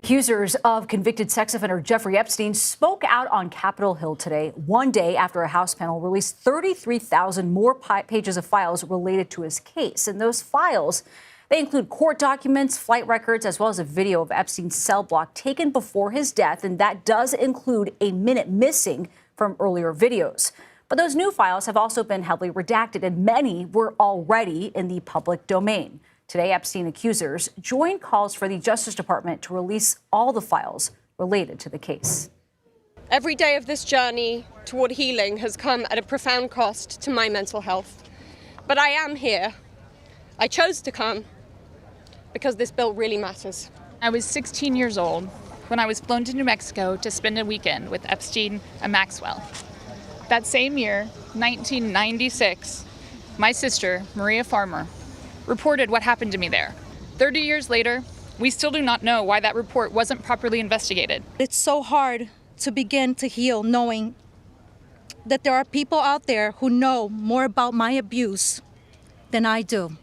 Accusers of convicted sex offender Jeffrey Epstein spoke out on Capitol Hill today, one day after a House panel released 33,000 more pages of files related to his case. And those files, they include court documents, flight records, as well as a video of Epstein's cell block taken before his death. And that does include a minute missing from earlier videos. But those new files have also been heavily redacted, and many were already in the public domain. Today, Epstein accusers joined calls for the Justice Department to release all the files related to the case. Every day of this journey toward healing has come at a profound cost to my mental health. But I am here. I chose to come because this bill really matters. I was 16 years old when I was flown to New Mexico to spend a weekend with Epstein and Maxwell. That same year, 1996, my sister, Maria Farmer, reported what happened to me there. 30 years later, we still do not know why that report wasn't properly investigated. It's so hard to begin to heal knowing that there are people out there who know more about my abuse than I do.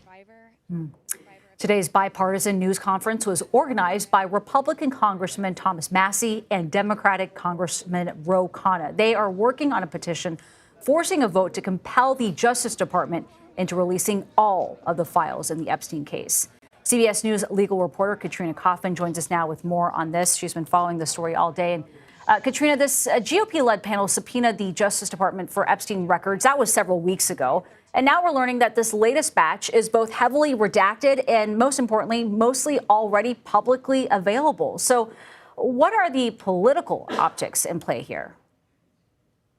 Today's bipartisan news conference was organized by Republican Congressman Thomas Massie and Democratic Congressman Ro Khanna. They are working on a petition forcing a vote to compel the Justice Department into releasing all of the files in the Epstein case. CBS News legal reporter Katrina Kaufman joins us now with more on this. She's been following the story all day. And Katrina, this GOP-led panel subpoenaed the Justice Department for Epstein records. That was several weeks ago. And now we're learning that this latest batch is both heavily redacted and, most importantly, mostly already publicly available. So what are the political optics in play here?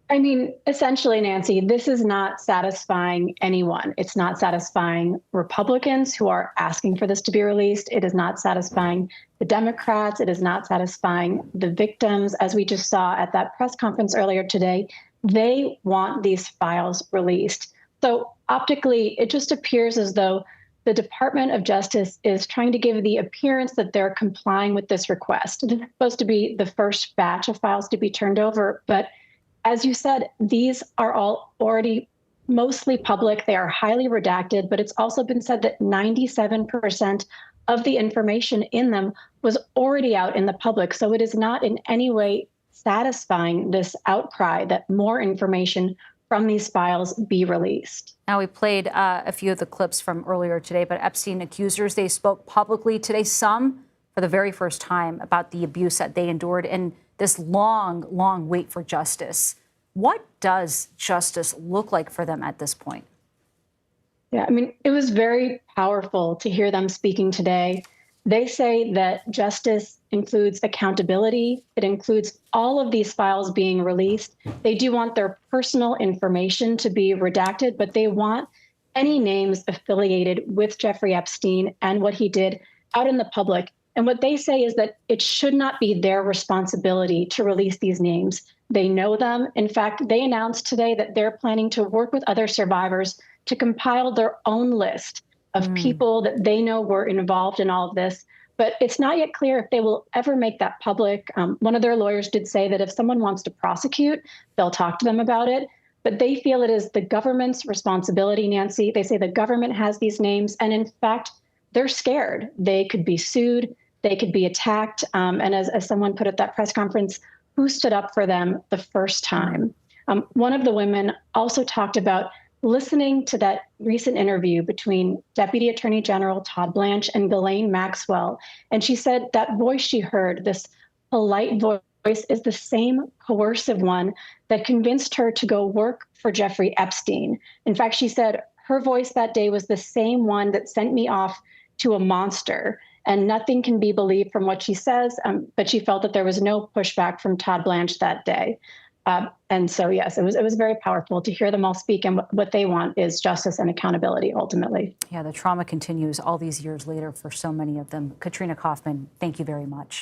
I mean, essentially, Nancy, this is not satisfying anyone. It's not satisfying Republicans who are asking for this to be released. It is not satisfying the Democrats. It is not satisfying the victims. As we just saw at that press conference earlier today, they want these files released. So optically, it just appears as though the Department of Justice is trying to give the appearance that they're complying with this request. It's supposed to be the first batch of files to be turned over, but as you said, these are all already mostly public. They are highly redacted, but it's also been said that 97% of the information in them was already out in the public. So it is not in any way satisfying this outcry that more information from these files be released. Now, we played a few of the clips from earlier today, but Epstein accusers, they spoke publicly today, some for the very first time, about the abuse that they endured and this long, long wait for justice. What does justice look like for them at this point? Yeah, I mean, it was very powerful to hear them speaking today. They say that justice includes accountability. It includes all of these files being released. They do want their personal information to be redacted, but they want any names affiliated with Jeffrey Epstein and what he did out in the public. And what they say is that it should not be their responsibility to release these names. They know them. In fact, they announced today that they're planning to work with other survivors to compile their own list of people that they know were involved in all of this. But it's not yet clear if they will ever make that public. One of their lawyers did say that if someone wants to prosecute, they'll talk to them about it. But they feel it is the government's responsibility, Nancy. They say the government has these names. And in fact, they're scared. They could be sued. They could be attacked. And as someone put at that press conference, who stood up for them the first time? One of the women also talked about listening to that recent interview between Deputy Attorney General Todd Blanche and Ghislaine Maxwell. And she said that voice she heard, this polite voice, is the same coercive one that convinced her to go work for Jeffrey Epstein. In fact, she said her voice that day was the same one that sent me off to a monster. And nothing can be believed from what she says, but she felt that there was no pushback from Todd Blanche that day. And so, yes, it was very powerful to hear them all speak. And what they want is justice and accountability, ultimately. Yeah, the trauma continues all these years later for so many of them. Katrina Kaufman, thank you very much.